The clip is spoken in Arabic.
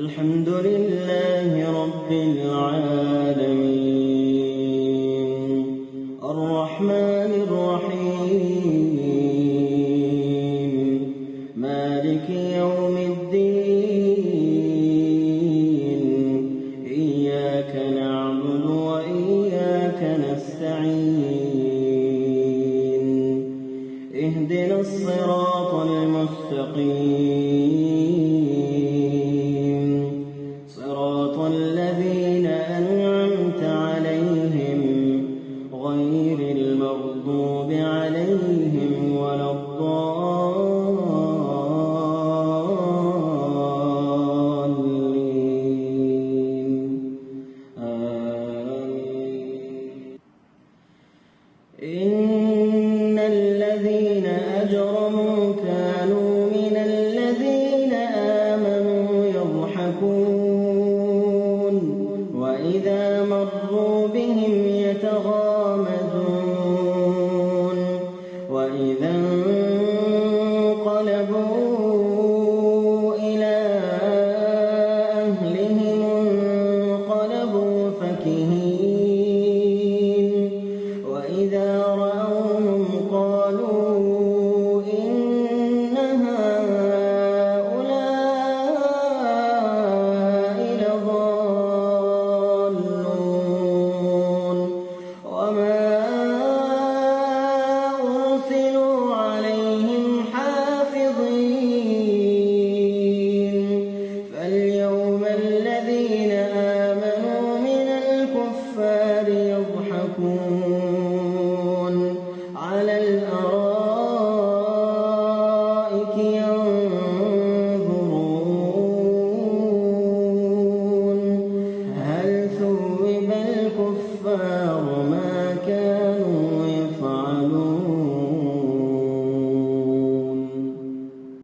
الحمد لله رب العالمين الرحمن الرحيم مالك يوم الدين إياك نعبد وإياك نستعين اهدنا الصراط المستقيم صراط الذين أنعمت عليهم غير المغضوب عليهم ولا الضالين آمين. إن الذين أجرموا كانوا من الذين آمنوا يضحكون وإذا مروا بهم يتغامزون وإذا انقلبوا إلى أهلهم انقلبوا فكهين وإذا رأوهم قالوا إن هؤلاء لضالون وما أرسلوا عليهم حافظين فاليوم الذين آمنوا من الكفار يضحكون